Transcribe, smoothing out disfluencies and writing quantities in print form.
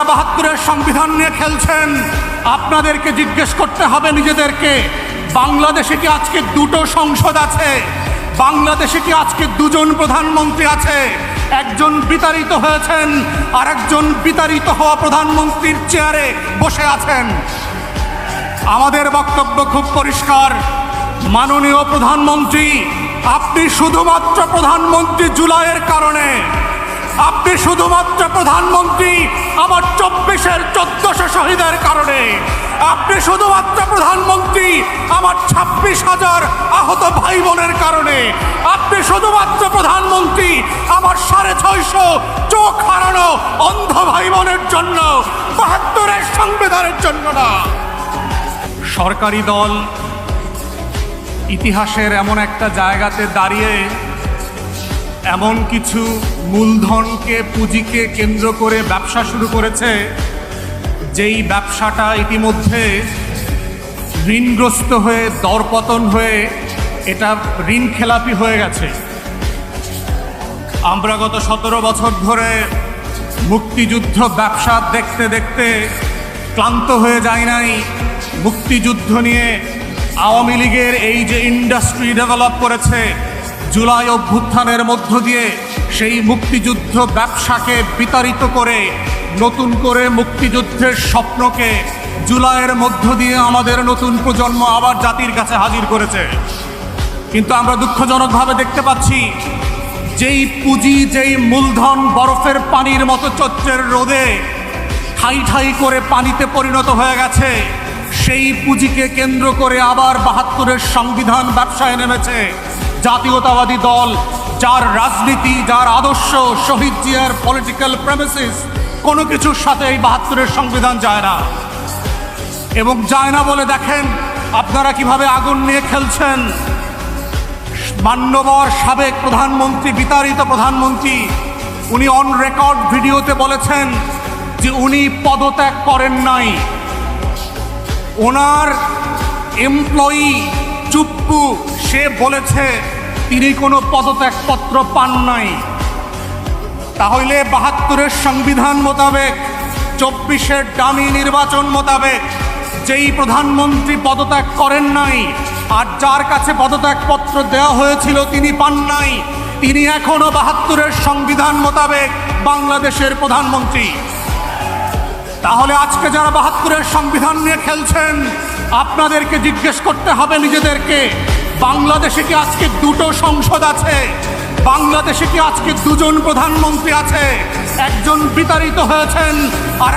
72-এর সংবিধান নিয়ে খেলছেন আপনাদেরকে জিজ্ঞেস করতে হবে নিজেদেরকে, বাংলাদেশে কি আজকে দুটো সংসদ আছে? বাংলাদেশে কি আজকে দুজন প্রধানমন্ত্রী আছে? একজন বিতাড়িত হয়েছেন আর একজন বিতাড়িত হওয়া প্রধানমন্ত্রীর চেয়ারে বসে আছেন। আমাদের বক্তব্য খুব পরিষ্কার, মাননীয় প্রধানমন্ত্রী, আপনি শুধুমাত্র প্রধানমন্ত্রী জুলাইয়ের কারণে, আপনি শুধুমাত্র প্রধানমন্ত্রী আমার 24-এর 1400 শহীদের কারণে, আপনি শুধুমাত্র প্রধানমন্ত্রী আমার 26,000 আহত ভাই বোনের কারণে, আপনি শুধুমাত্র প্রধানমন্ত্রী আমার 650 চোখ হারানো অন্ধ ভাই বোনের জন্য, 72-এর সংবিধানের জন্য না। সরকারি দল ইতিহাসের এমন একটা জায়গাতে দাঁড়িয়ে এমন কিছু মূলধনকে, পুঁজিকে কেন্দ্র করে ব্যবসা শুরু করেছে, যেই ব্যবসাটা ইতিমধ্যে ঋণগ্রস্ত হয়ে, দরপতন হয়ে এটা ঋণ খেলাপি হয়ে গেছে। আমরা গত 17 বছর ধরে মুক্তিযুদ্ধ ব্যবসা দেখতে দেখতে ক্লান্ত হয়ে যায় নাই। মুক্তিযুদ্ধ নিয়ে আওয়ামী লীগের এই যে ইন্ডাস্ট্রি ডেভেলপ করেছে, জুলাই অভ্যুত্থানের মধ্য দিয়ে সেই মুক্তিযুদ্ধ ব্যবসাকে বিতাড়িত করে নতুন করে মুক্তিযুদ্ধের স্বপ্নকে জুলাইয়ের মধ্য দিয়ে আমাদের নতুন প্রজন্ম আবার জাতির কাছে হাজির করেছে। কিন্তু আমরা দুঃখজনকভাবে দেখতে পাচ্ছি, যেই পুঁজি, যেই মূলধন বরফের পানির মতো চৈত্রের রোদে ঠাই ঠাই করে পানিতে পরিণত হয়ে গেছে, সেই পুঁজিকে কেন্দ্র করে আবার 72-এর সংবিধান ব্যবসায় নেমেছে জাতীয়তাবাদী দল, যার রাজনীতি, যার আদর্শ, শহীদ জিয়ার পলিটিক্যাল প্রেমিসিস কোনো কিছুর সাথে এই 72-এর সংবিধান যায় না। এবং যায় না বলে দেখেন আপনারা কিভাবে আগুন নিয়ে খেলছেন। মান্যবর সাবেক প্রধানমন্ত্রী, বিতাড়িত প্রধানমন্ত্রী, উনি অন রেকর্ড ভিডিওতে বলেছেন যে উনি পদত্যাগ করেন নাই। ওনার এমপ্লয়ি চুপ্পু, সে বলেছে তিনি কোনো পদত্যাগপত্র পান নাই। তাহলে 72-এর সংবিধান মোতাবেক, 24-এর ডামি নির্বাচন মোতাবেক যেই প্রধানমন্ত্রী পদত্যাগ করেন নাই আর যার কাছে পদত্যাগপত্র দেওয়া হয়েছিল তিনি পান নাই, তিনি এখনো 72-এর সংবিধান মোতাবেক বাংলাদেশের প্রধানমন্ত্রী। তাহলে আজকে যারা 72-এর সংবিধান নিয়ে খেলছেন আপনাদেরকে জিজ্ঞেস করতে হবে নিজেদেরকে, বাংলাদেশে কি আজকে দুটো সংসদ আছে? বাংলাদেশে কি আজকে দুজন প্রধানমন্ত্রী আছে? একজন বিতাড়িত হয়েছেন আর